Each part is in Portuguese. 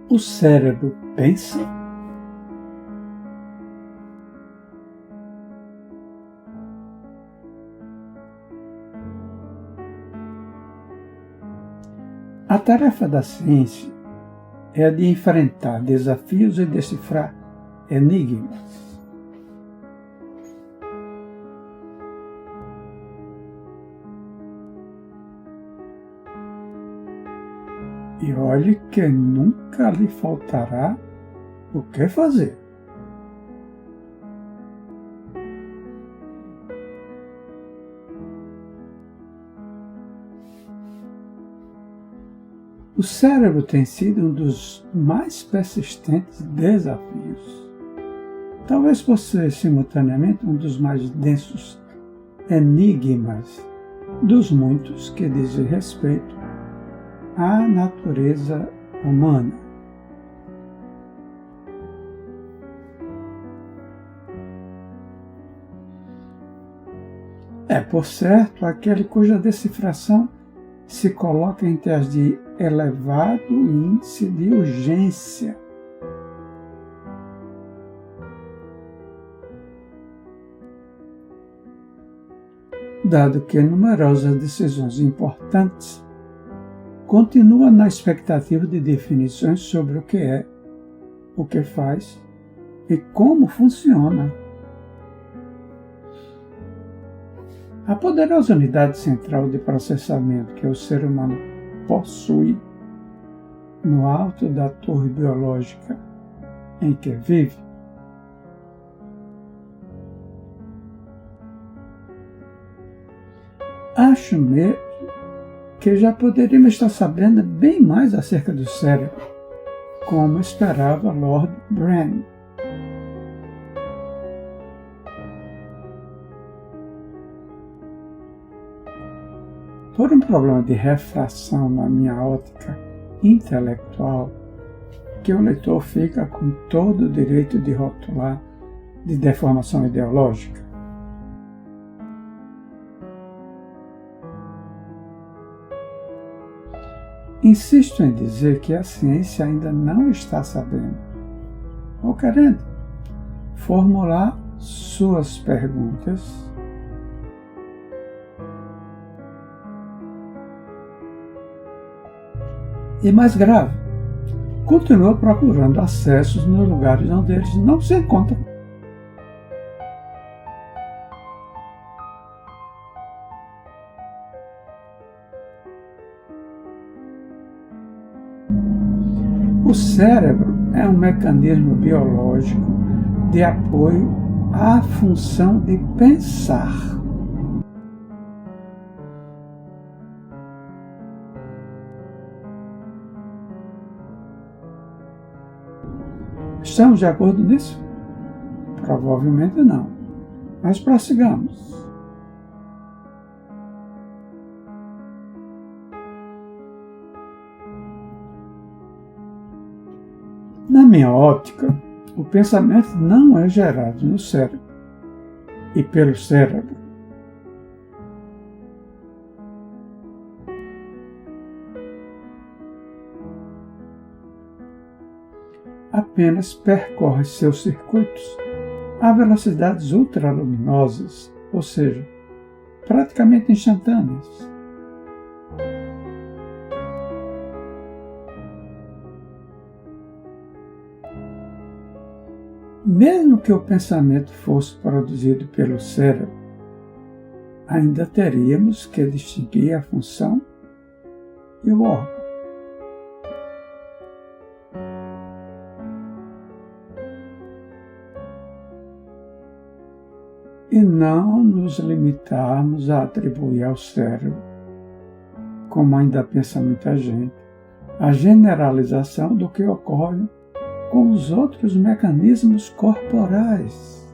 O cérebro pensa? A tarefa da ciência é a de enfrentar desafios e decifrar enigmas. E olhe que nunca lhe faltará o que fazer. O cérebro tem sido um dos mais persistentes desafios. Talvez por ser simultaneamente um dos mais densos enigmas dos muitos que dizem respeito à natureza humana. É, por certo, aquele cuja decifração se coloca entre as de elevado índice de urgência. Dado que numerosas decisões importantes continuam na expectativa de definições sobre o que é, o que faz e como funciona. A poderosa unidade central de processamento que o ser humano possui no alto da torre biológica em que vive acho mesmo que já poderíamos estar sabendo bem mais acerca do cérebro, como esperava Lord Brand. Por um problema de refração na minha ótica intelectual, que o leitor fica com todo o direito de rotular de deformação ideológica. Insisto em dizer que a ciência ainda não está sabendo, ou querendo, formular suas perguntas e, mais grave, continua procurando acessos nos lugares onde eles não se encontram. O cérebro é um mecanismo biológico de apoio à função de pensar. Estamos de acordo nisso? Provavelmente não. Mas prossigamos. Na minha ótica, o pensamento não é gerado no cérebro e pelo cérebro. Apenas percorre seus circuitos a velocidades ultraluminosas, ou seja, praticamente instantâneas. Mesmo que o pensamento fosse produzido pelo cérebro, ainda teríamos que distinguir a função e o órgão. E não nos limitarmos a atribuir ao cérebro, como ainda pensa muita gente, a generalização do que ocorre com os outros mecanismos corporais.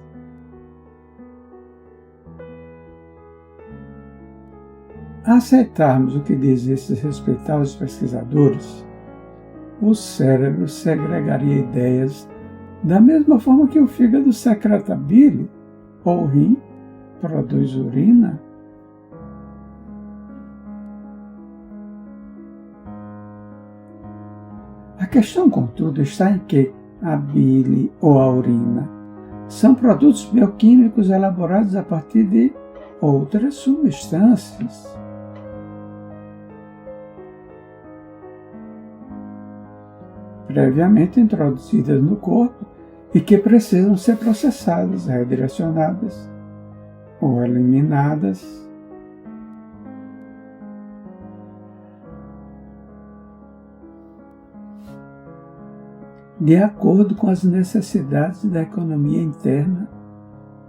Aceitarmos o que dizem esses respeitados pesquisadores, o cérebro segregaria ideias da mesma forma que o fígado secreta bile ou o rim produz urina. A questão, contudo, está em que a bile ou a urina são produtos bioquímicos elaborados a partir de outras substâncias. Previamente introduzidas no corpo e que precisam ser processadas, redirecionadas ou eliminadas. De acordo com as necessidades da economia interna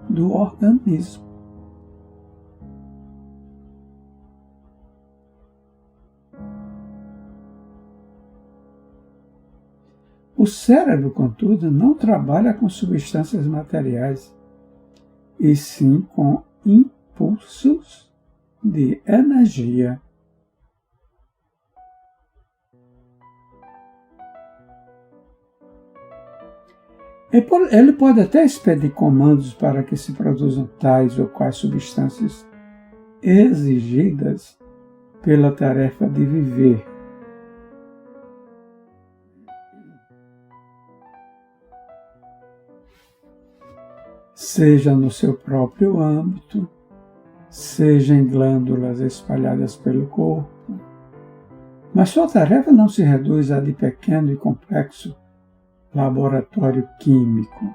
do organismo. O cérebro, contudo, não trabalha com substâncias materiais, e sim com impulsos de energia. Ele pode até expedir comandos para que se produzam tais ou quais substâncias exigidas pela tarefa de viver. Seja no seu próprio âmbito, seja em glândulas espalhadas pelo corpo. Mas sua tarefa não se reduz a de pequeno e complexo laboratório químico.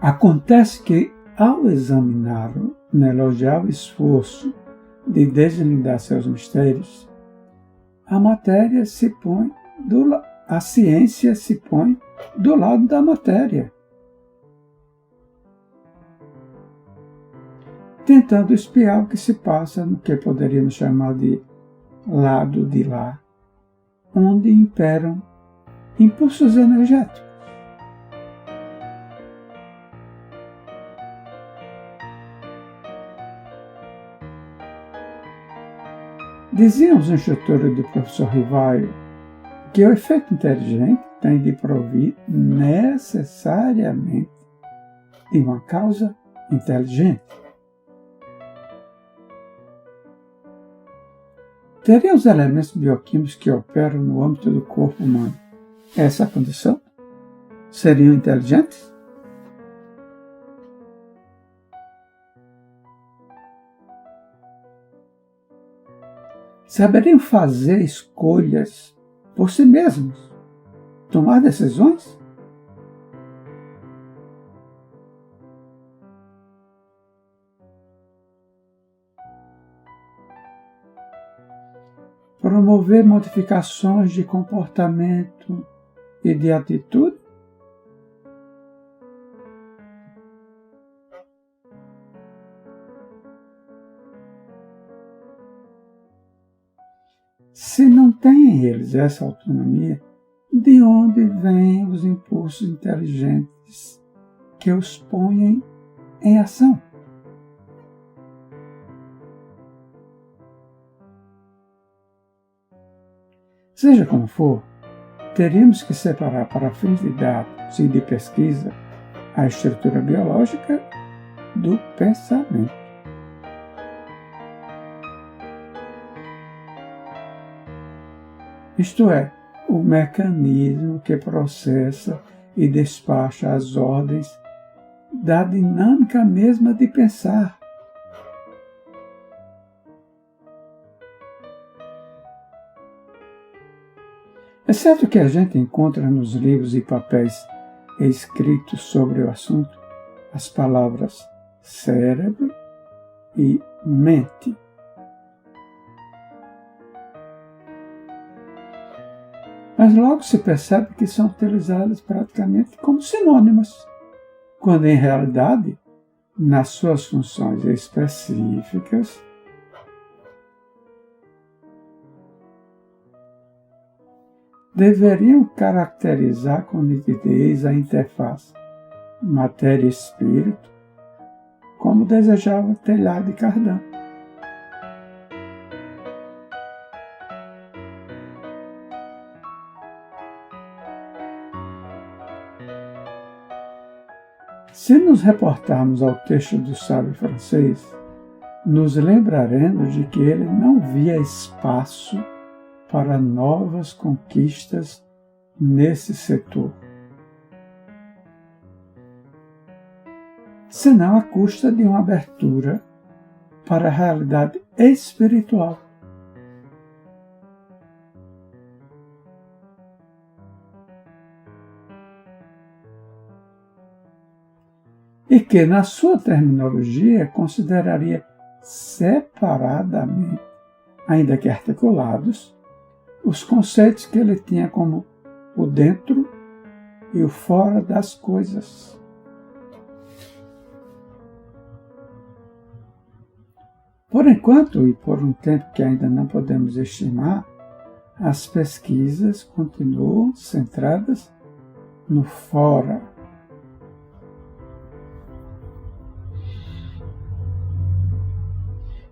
Acontece que, ao examiná-lo no elogiável esforço de deslindar seus mistérios, a ciência se põe do lado da matéria, tentando espiar o que se passa no que poderíamos chamar de lado de lá, onde imperam impulsos energéticos. Diziam os instrutores do professor Rivaio que o efeito inteligente tem de provir necessariamente de uma causa inteligente. Teriam os elementos bioquímicos que operam no âmbito do corpo humano essa condição? Seriam inteligentes? Saberiam fazer escolhas por si mesmos? Tomar decisões? Promover modificações de comportamento e de atitude? Se não têm eles essa autonomia, de onde vêm os impulsos inteligentes que os põem em ação? Seja como for, teríamos que separar para fins de dados e de pesquisa a estrutura biológica do pensamento. Isto é, o mecanismo que processa e despacha as ordens da dinâmica mesma de pensar. É certo que a gente encontra nos livros e papéis escritos sobre o assunto as palavras cérebro e mente. Mas logo se percebe que são utilizadas praticamente como sinônimas, quando em realidade, nas suas funções específicas, deveriam caracterizar com nitidez a interface matéria e espírito, como desejava Teilhard de Chardin. Se nos reportarmos ao texto do sábio francês, nos lembraremos de que ele não via espaço para novas conquistas nesse setor, senão à custa de uma abertura para a realidade espiritual. E que, na sua terminologia, consideraria separadamente, ainda que articulados, os conceitos que ele tinha como o dentro e o fora das coisas. Por enquanto, e por um tempo que ainda não podemos estimar, as pesquisas continuam centradas no fora.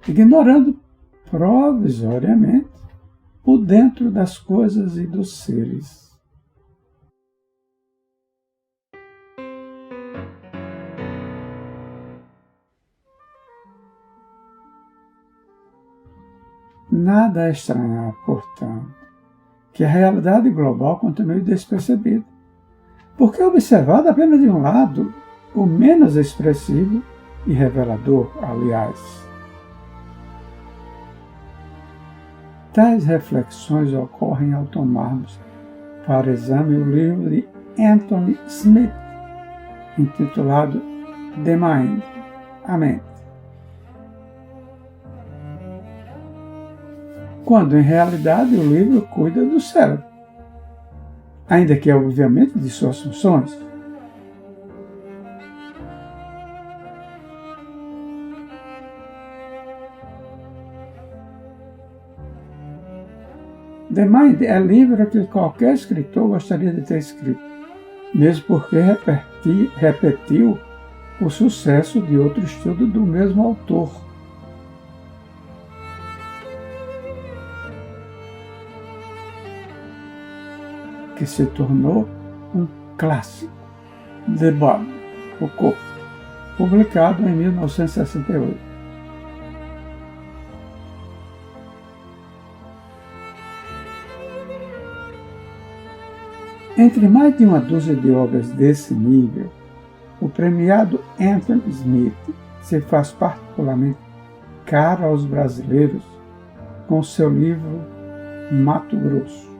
Ignorando provisoriamente o dentro das coisas e dos seres. Nada é estranhar, portanto, que a realidade global continue despercebida, porque é observada apenas de um lado, o menos expressivo e revelador, aliás. Tais reflexões ocorrem ao tomarmos para exame o livro de Anthony Smith, intitulado The Mind, a Mente, quando em realidade o livro cuida do cérebro, ainda que obviamente de suas funções. The Mind é livro que qualquer escritor gostaria de ter escrito, mesmo porque repetiu o sucesso de outro estudo do mesmo autor. Que se tornou um clássico, The Body, o Corpo, publicado em 1968. Entre mais de uma dúzia de obras desse nível, o premiado Anthony Smith se faz particularmente caro aos brasileiros com seu livro Mato Grosso.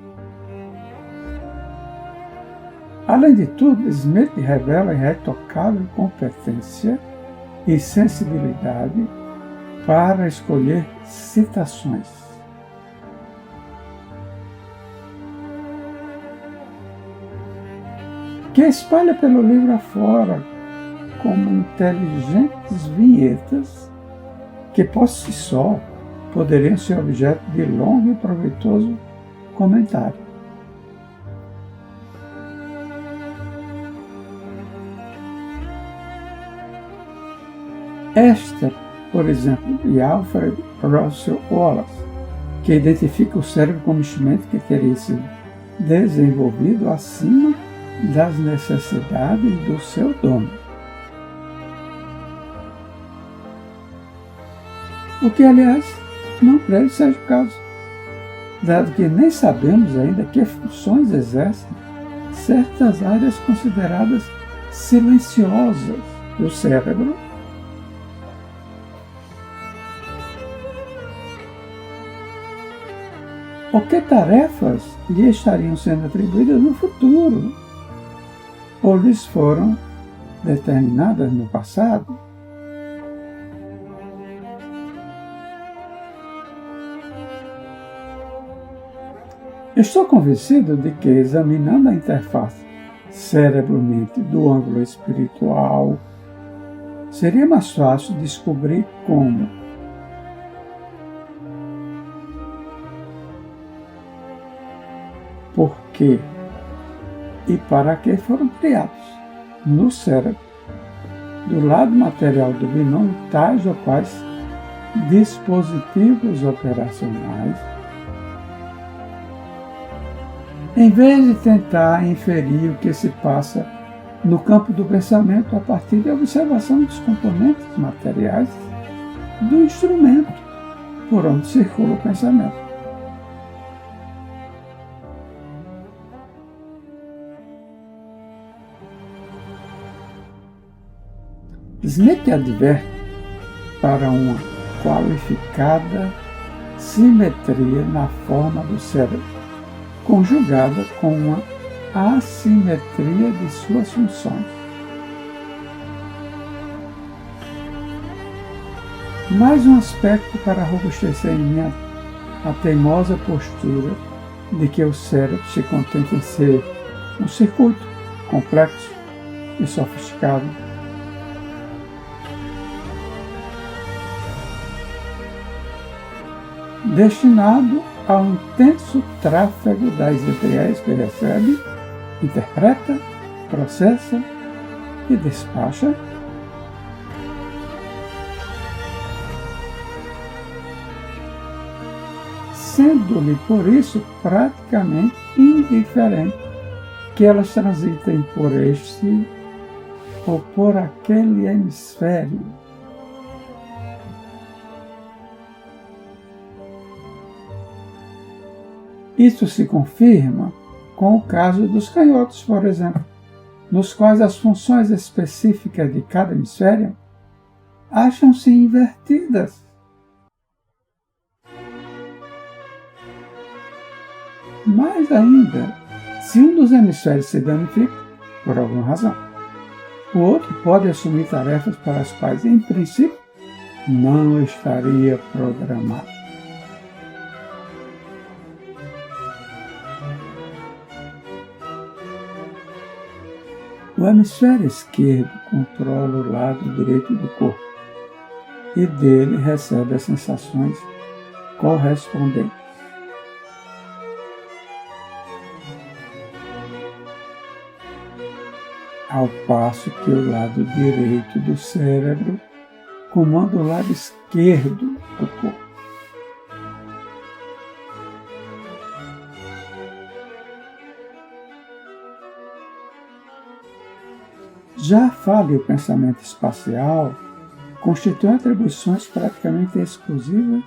Além de tudo, Smith revela irretocável competência e sensibilidade para escolher citações. Que espalha pelo livro afora como inteligentes vinhetas que por si só poderiam ser objeto de longo e proveitoso comentário. Esta, por exemplo, de Alfred Russel Wallace, que identifica o cérebro como instrumento que teria sido desenvolvido acima das necessidades do seu dono. O que, aliás, não creio seja o caso, dado que nem sabemos ainda que funções exercem certas áreas consideradas silenciosas do cérebro, ou que tarefas lhe estariam sendo atribuídas no futuro, ou lhes foram determinadas no passado. Estou convencido de que, examinando a interface cérebro-mente do ângulo espiritual, seria mais fácil descobrir como, por quê e para que foram criados no cérebro, do lado material do binômio, tais ou quais dispositivos operacionais, em vez de tentar inferir o que se passa no campo do pensamento a partir da observação dos componentes materiais do instrumento por onde circula o pensamento. Smith adverte para uma qualificada simetria na forma do cérebro, conjugada com uma assimetria de suas funções. Mais um aspecto para robustecer em mim a teimosa postura de que o cérebro se contenta em ser um circuito complexo e sofisticado, destinado ao intenso tráfego das ideias que recebe, interpreta, processa e despacha, sendo-lhe por isso praticamente indiferente que elas transitem por este ou por aquele hemisfério. Isso se confirma com o caso dos canhotos, por exemplo, nos quais as funções específicas de cada hemisfério acham-se invertidas. Mais ainda, se um dos hemisférios se danifica, por alguma razão, o outro pode assumir tarefas para as quais, em princípio, não estaria programado. O hemisfério esquerdo controla o lado direito do corpo e dele recebe as sensações correspondentes. Ao passo que o lado direito do cérebro comanda o lado esquerdo do corpo. Já a fala e o pensamento espacial constituem atribuições praticamente exclusivas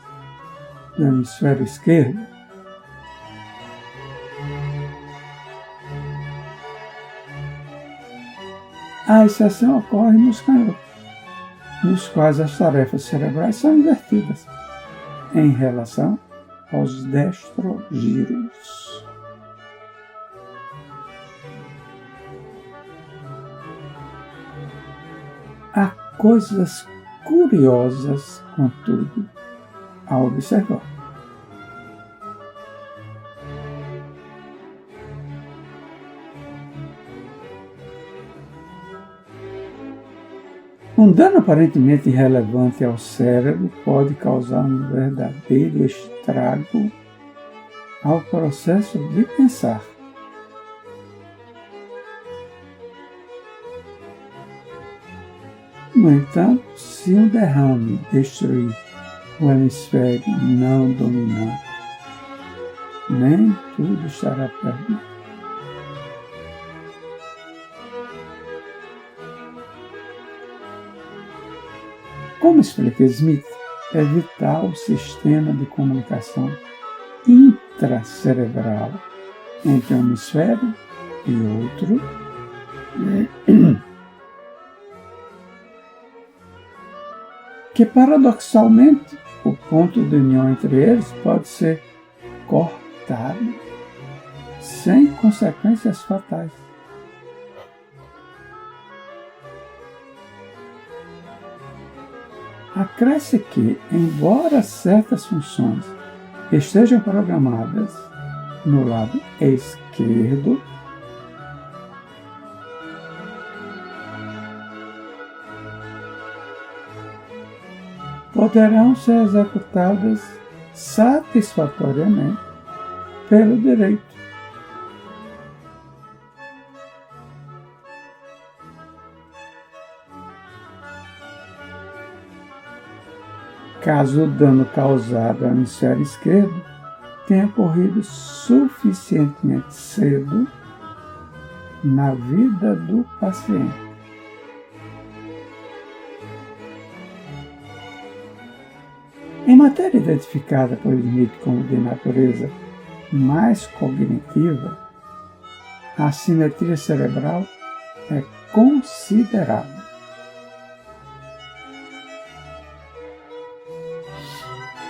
do hemisfério esquerdo. A exceção ocorre nos canhotos, nos quais as tarefas cerebrais são invertidas em relação aos destrogiros. Há coisas curiosas, contudo, a observar. Um dano aparentemente irrelevante ao cérebro pode causar um verdadeiro estrago ao processo de pensar. No entanto, se um derrame destruir o hemisfério não dominante, nem tudo estará perdido. Como explica Smith, é vital o sistema de comunicação intracerebral entre um hemisfério e outro, que paradoxalmente o ponto de união entre eles pode ser cortado sem consequências fatais. Acresce que, embora certas funções estejam programadas no lado esquerdo, poderão ser executadas satisfatoriamente pelo direito. Caso o dano causado ao hemisfério esquerdo tenha ocorrido suficientemente cedo na vida do paciente. Em matéria identificada por Smith como de natureza mais cognitiva, a assimetria cerebral é considerável.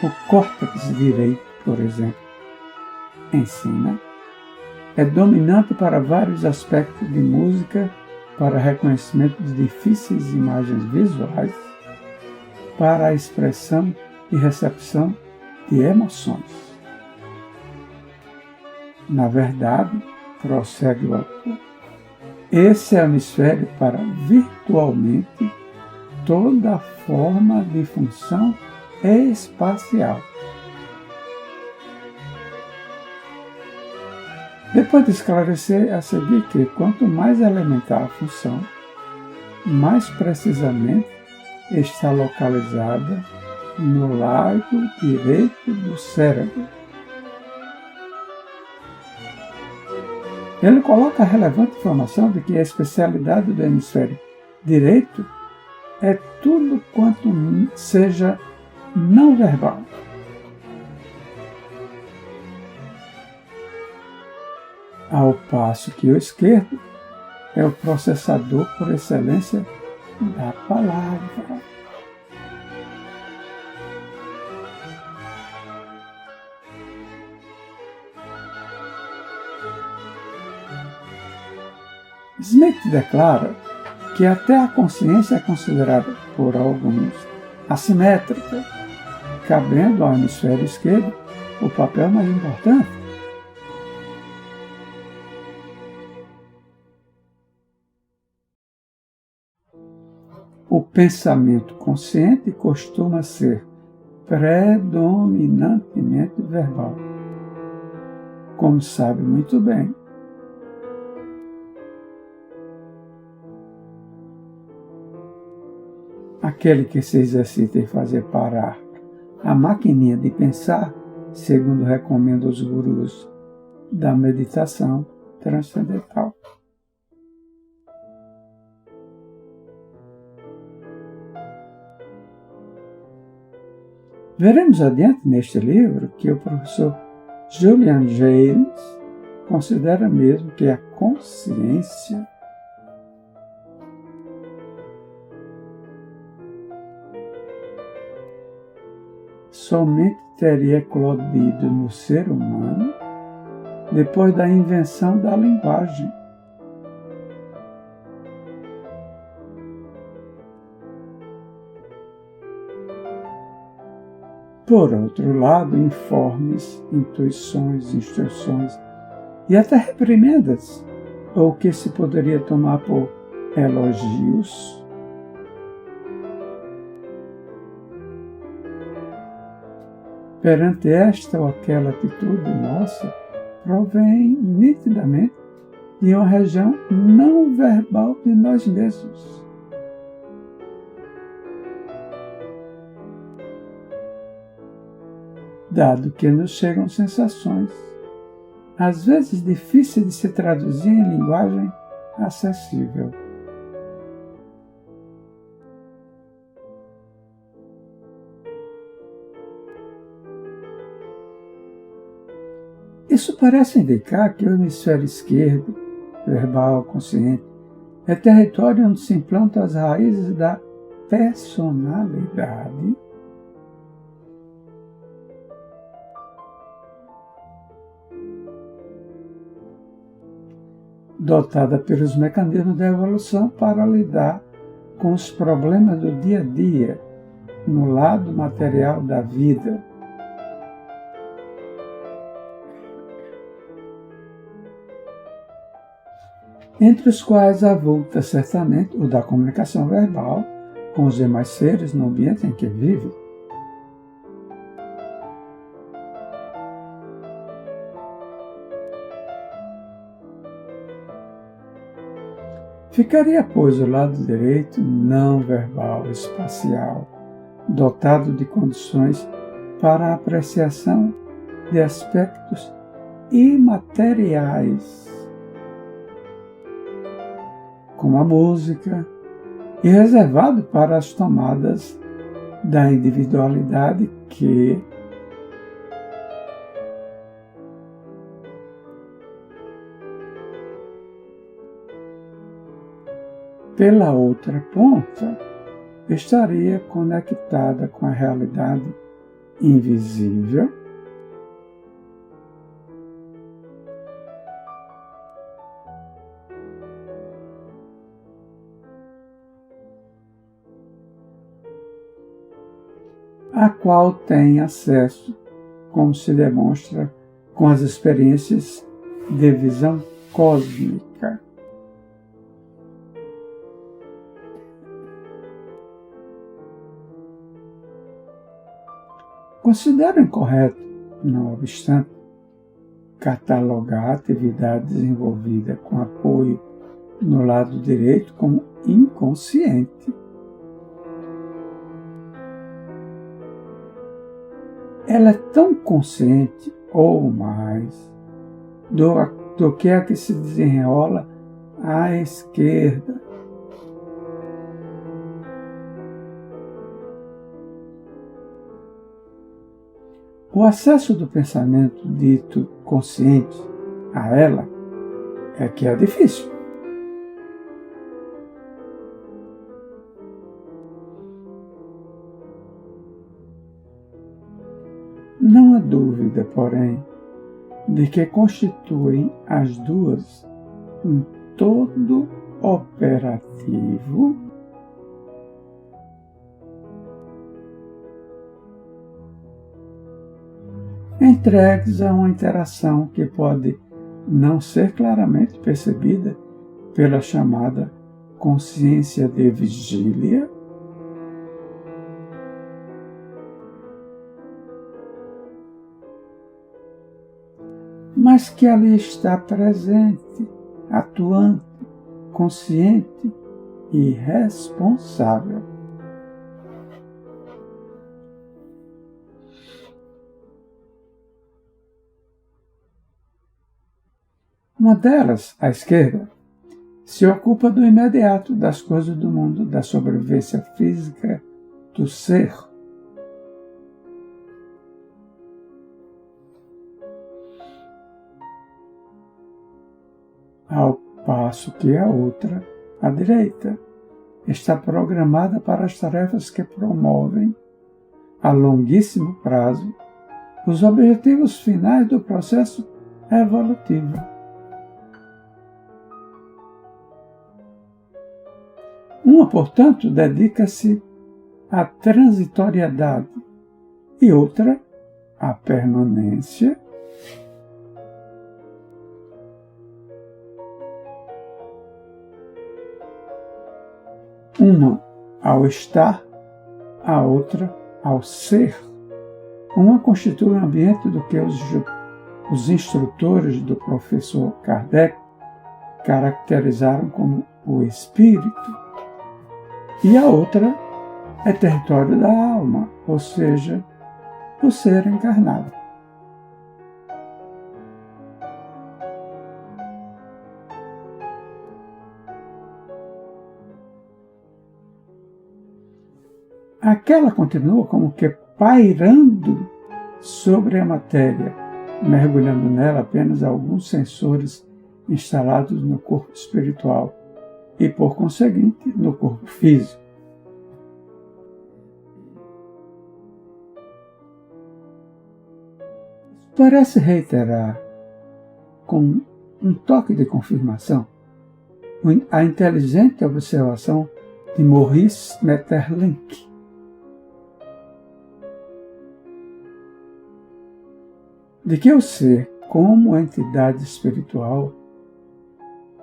O córtex direito, por exemplo, ensina, é dominante para vários aspectos de música, para reconhecimento de difíceis imagens visuais, para a expressão e recepção de emoções. Na verdade, prossegue o autor, esse hemisfério para virtualmente toda forma de função espacial. Depois de esclarecer a seguir que quanto mais elementar a função, mais precisamente está localizada no lado direito do cérebro. Ele coloca a relevante informação de que a especialidade do hemisfério direito é tudo quanto seja não verbal. Ao passo que o esquerdo é o processador por excelência da palavra. Smith declara que até a consciência é considerada por alguns assimétrica, cabendo ao hemisfério esquerdo o papel mais importante. O pensamento consciente costuma ser predominantemente verbal, como sabe muito bem. Aquele que se exercita em fazer parar a maquininha de pensar, segundo recomendam os gurus da meditação transcendental. Veremos adiante neste livro que o professor Julian Jaynes considera mesmo que a consciência somente teria eclodido no ser humano depois da invenção da linguagem. Por outro lado, informes, intuições, instruções e até reprimendas, ou o que se poderia tomar por elogios, perante esta ou aquela atitude nossa, provém nitidamente de uma região não verbal de nós mesmos. Dado que nos chegam sensações, às vezes difíceis de se traduzir em linguagem acessível. Isso parece indicar que o hemisfério esquerdo, verbal, consciente, é território onde se implantam as raízes da personalidade, dotada pelos mecanismos da evolução para lidar com os problemas do dia a dia, no lado material da vida. Entre os quais avulta certamente o da comunicação verbal com os demais seres no ambiente em que vive. Ficaria, pois, o lado direito não verbal, espacial, dotado de condições para a apreciação de aspectos imateriais, como a música, e reservado para as tomadas da individualidade que pela outra ponta estaria conectada com a realidade invisível, a qual tem acesso, como se demonstra com as experiências de visão cósmica. Considero incorreto, não obstante, catalogar a atividade desenvolvida com apoio no lado direito como inconsciente. Ela é tão consciente ou mais do que a que se desenrola à esquerda. O acesso do pensamento dito consciente a ela é que é difícil. Não há dúvida, porém, de que constituem as duas um todo operativo entregues a uma interação que pode não ser claramente percebida pela chamada consciência de vigília, mas que ali está presente, atuante, consciente e responsável. Uma delas, à esquerda, se ocupa do imediato, das coisas do mundo, da sobrevivência física do ser. Ao passo que a outra, à direita, está programada para as tarefas que promovem, a longuíssimo prazo, os objetivos finais do processo evolutivo. Uma, portanto, dedica-se à transitoriedade e outra à permanência. Uma ao estar, a outra ao ser. Uma constitui o ambiente do que os instrutores do professor Kardec caracterizaram como o espírito. E a outra é território da alma, ou seja, o ser encarnado. Aquela continua como que pairando sobre a matéria, mergulhando nela apenas alguns sensores instalados no corpo espiritual e, por conseguinte, no corpo físico. Parece reiterar, com um toque de confirmação, a inteligente observação de Maurice Maeterlinck, de que o ser, como entidade espiritual,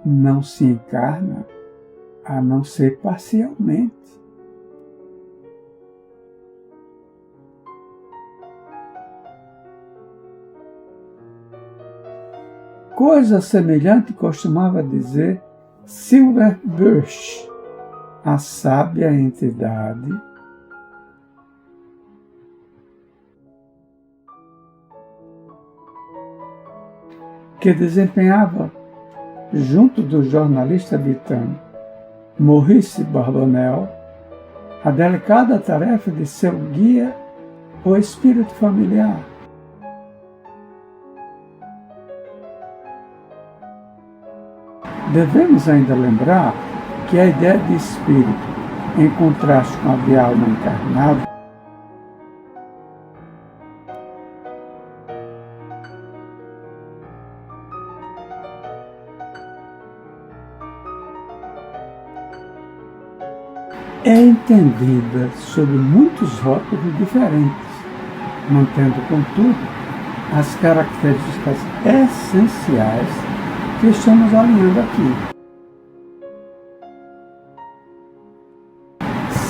não se encarna a não ser parcialmente. Coisa semelhante costumava dizer Silver Bush, a sábia entidade que desempenhava, junto do jornalista britânico Maurice Barlow, a delicada tarefa de seu guia, o espírito familiar. Devemos ainda lembrar que a ideia de espírito, em contraste com a de alma encarnada, é entendida sob muitos rótulos diferentes, mantendo, contudo, as características essenciais que estamos alinhando aqui.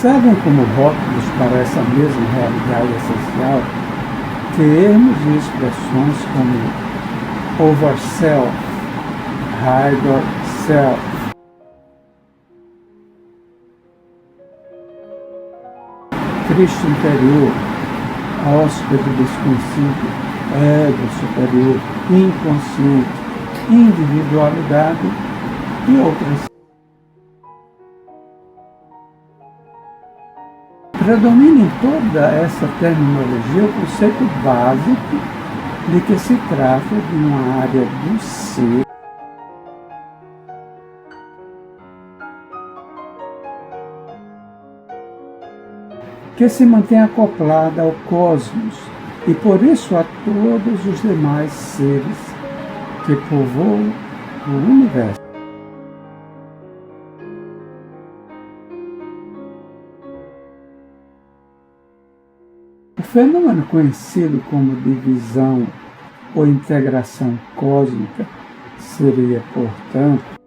Servem como rótulos para essa mesma realidade essencial termos e expressões como overself, higher self, Cristo interior, hóspede desconhecido, ego superior, inconsciente, individualidade e outras. Predomina em toda essa terminologia o conceito básico de que se trata de uma área do ser que se mantém acoplada ao cosmos e por isso a todos os demais seres que povoam o universo. O fenômeno conhecido como divisão ou integração cósmica seria, portanto,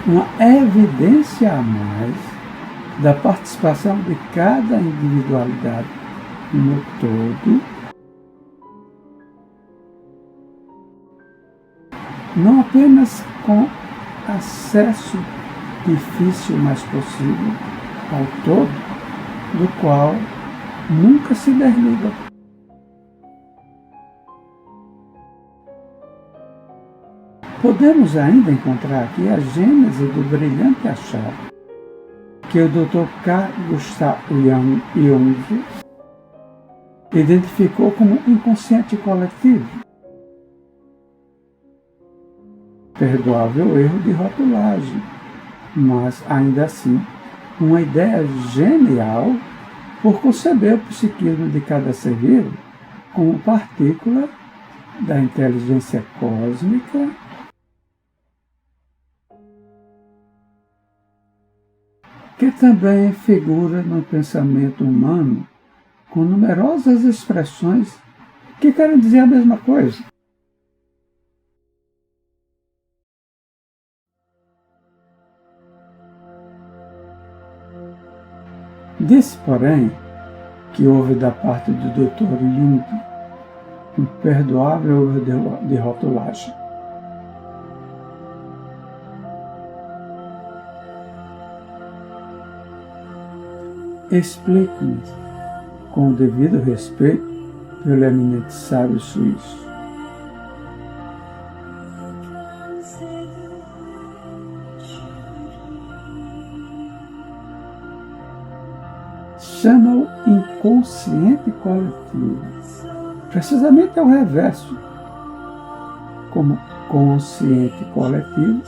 uma evidência a mais da participação de cada individualidade no todo, não apenas com acesso difícil, mas possível, ao todo, do qual nunca se desliga. Podemos ainda encontrar aqui a gênese do brilhante achado que o Dr. Carl Gustav Jung identificou como inconsciente coletivo. Perdoável erro de rotulagem, mas ainda assim uma ideia genial por conceber o psiquismo de cada ser vivo como partícula da inteligência cósmica que também figura no pensamento humano com numerosas expressões que querem dizer a mesma coisa. Disse, porém, que houve da parte do Dr. Jung um perdoável erro de rotulagem. Explico-me, com o devido respeito, pelo eminente sábio suíço. Chama-o inconsciente coletivo. Precisamente ao reverso, como consciente coletivo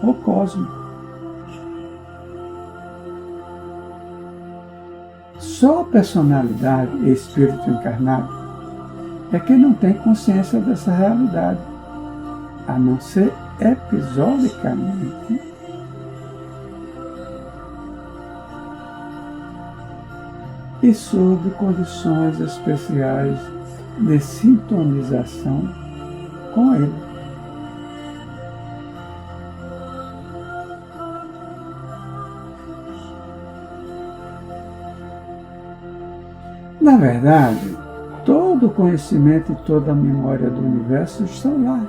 ou cósmico. Só a personalidade e espírito encarnado é que não tem consciência dessa realidade, a não ser episodicamente. E sob condições especiais de sintonização com ele. Na verdade, todo o conhecimento e toda a memória do universo estão lá.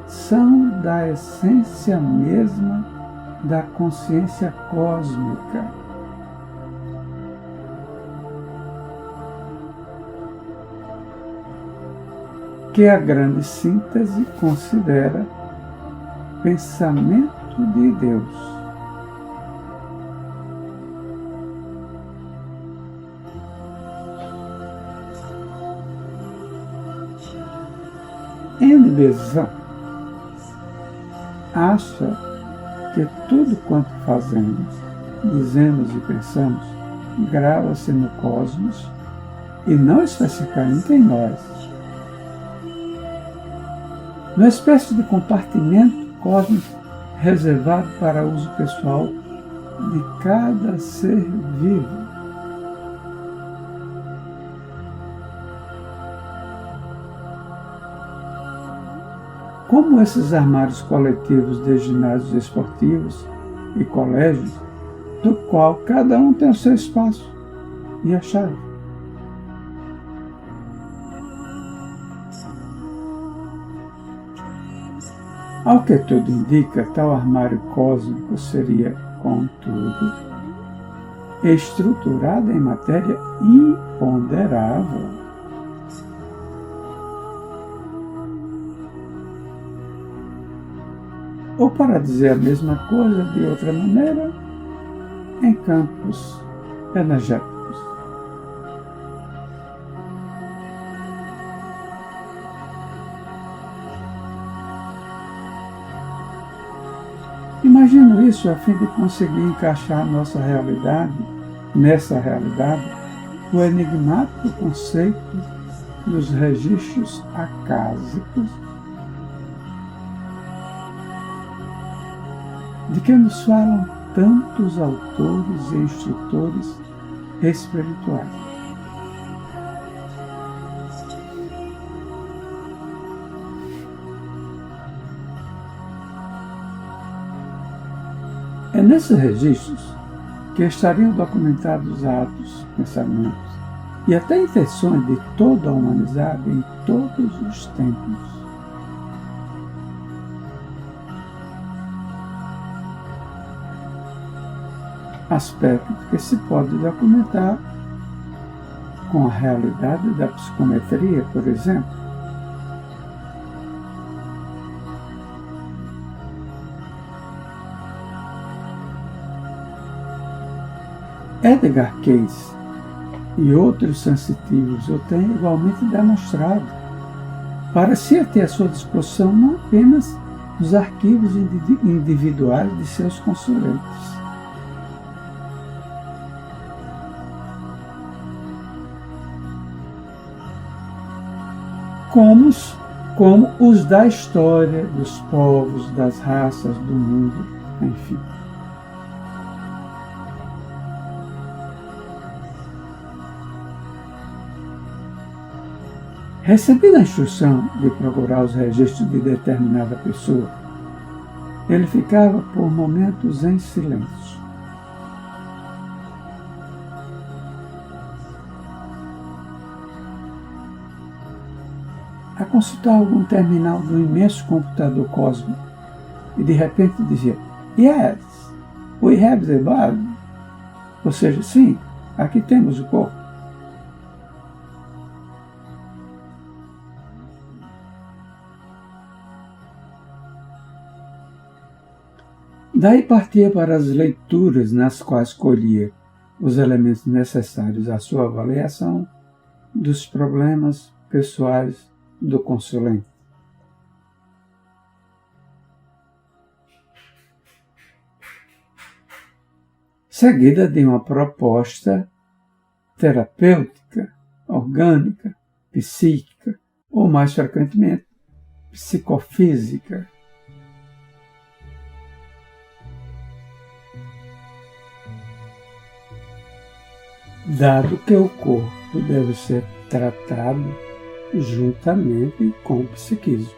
São da essência mesma da consciência cósmica. que a grande síntese considera pensamento de Deus. NBZ acha que tudo quanto fazemos, dizemos e pensamos grava-se no cosmos e não especificamente em nós. Uma espécie de compartimento cósmico reservado para uso pessoal de cada ser vivo. Como esses armários coletivos de ginásios esportivos e colégios, do qual cada um tem o seu espaço e a chave. Ao que tudo indica, tal armário cósmico seria, contudo, estruturado em matéria imponderável. Ou, para dizer a mesma coisa de outra maneira, em campos energéticos. Imagino isso a fim de conseguir encaixar nessa realidade, o enigmático conceito dos registros acásicos, de que nos falam tantos autores e instrutores espirituais. É nesses registros que estariam documentados atos, pensamentos e até intenções de toda a humanidade em todos os tempos. Aspecto que se pode documentar com a realidade da psicometria, por exemplo. Edgar Cayce e outros sensitivos o têm igualmente demonstrado. Parecia ter à sua disposição não apenas os arquivos individuais de seus consulentes, como os da história, dos povos, das raças, do mundo, enfim. Recebida a instrução de procurar os registros de determinada pessoa, ele ficava por momentos em silêncio. A consultar algum terminal do imenso computador cósmico e de repente dizia: "Yes, we have the body." Ou seja, sim, aqui temos o corpo. Daí partia para as leituras nas quais colhia os elementos necessários à sua avaliação dos problemas pessoais do consulente. Seguida de uma proposta terapêutica, orgânica, psíquica, ou mais frequentemente, psicofísica. Dado que o corpo deve ser tratado juntamente com o psiquismo.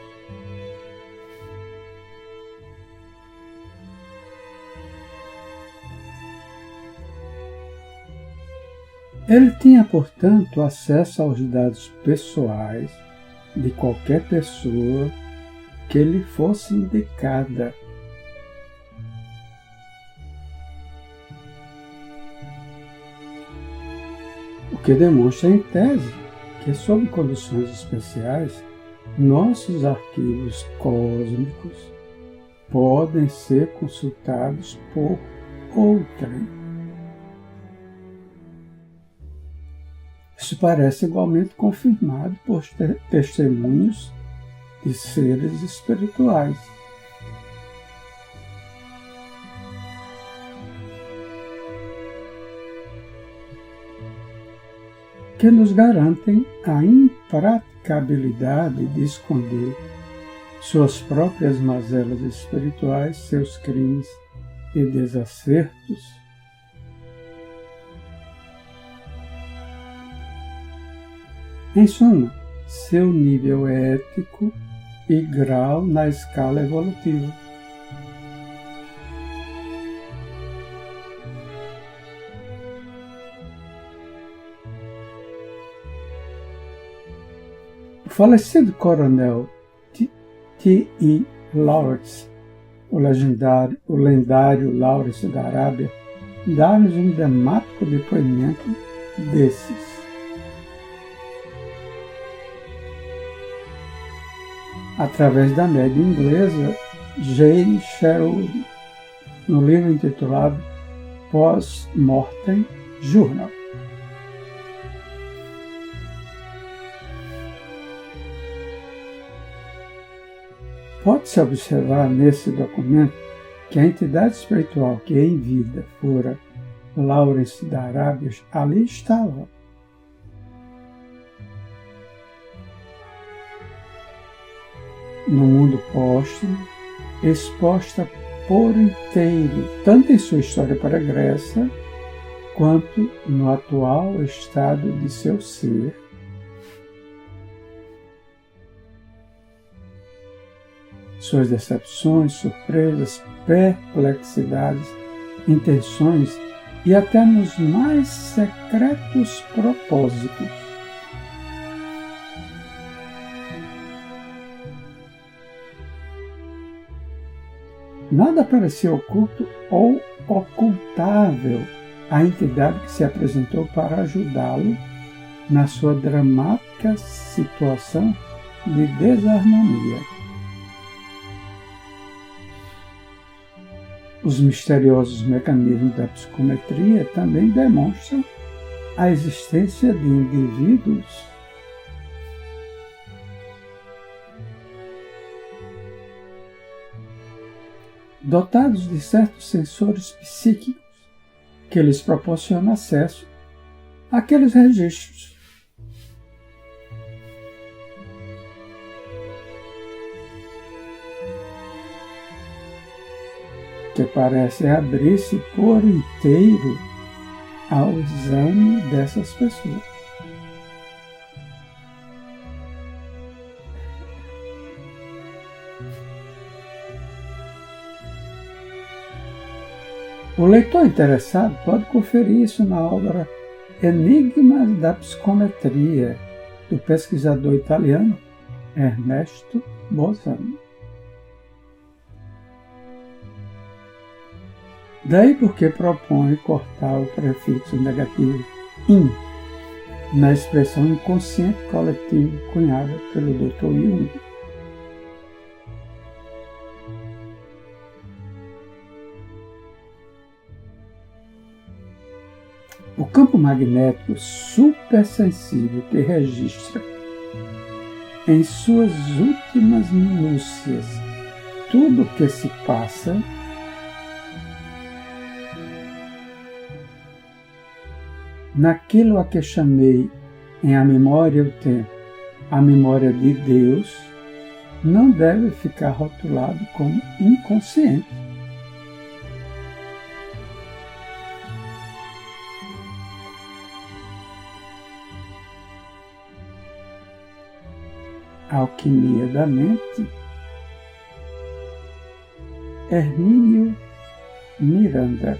Ele tinha, portanto, acesso aos dados pessoais de qualquer pessoa que lhe fosse indicada. O que demonstra, em tese, que, sob condições especiais, nossos arquivos cósmicos podem ser consultados por outrem. Isso parece igualmente confirmado por testemunhos de seres espirituais. Que nos garantem a impraticabilidade de esconder suas próprias mazelas espirituais, seus crimes e desacertos. Em suma, seu nível ético e grau na escala evolutiva. O falecido coronel T.E. Lawrence, o lendário Lawrence da Arábia, dá-nos um dramático depoimento desses. Através da médium inglesa Jane Sherwood, no livro intitulado Post-Mortem Journal. Pode-se observar nesse documento que a entidade espiritual que em vida fora Lawrence da Arábia ali estava. No mundo póstumo, exposta por inteiro, tanto em sua história pregressa, quanto no atual estado de seu ser. Suas decepções, surpresas, perplexidades, intenções e até nos mais secretos propósitos. Nada parecia oculto ou ocultável à entidade que se apresentou para ajudá-lo na sua dramática situação de desarmonia. Os misteriosos mecanismos da psicometria também demonstram a existência de indivíduos dotados de certos sensores psíquicos que lhes proporcionam acesso àqueles registros. Que parecem abrir-se por inteiro ao exame dessas pessoas. O leitor interessado pode conferir isso na obra Enigmas da Psicometria, do pesquisador italiano Ernesto Bolzano. Daí porque propõe cortar o prefixo negativo in na expressão inconsciente coletivo cunhada pelo Dr. Jung. O campo magnético supersensível que registra em suas últimas minúcias tudo o que se passa naquilo a que chamei em A Memória e o Tempo, a memória de Deus, não deve ficar rotulado como inconsciente. Alquimia da Mente, Hermínio Miranda.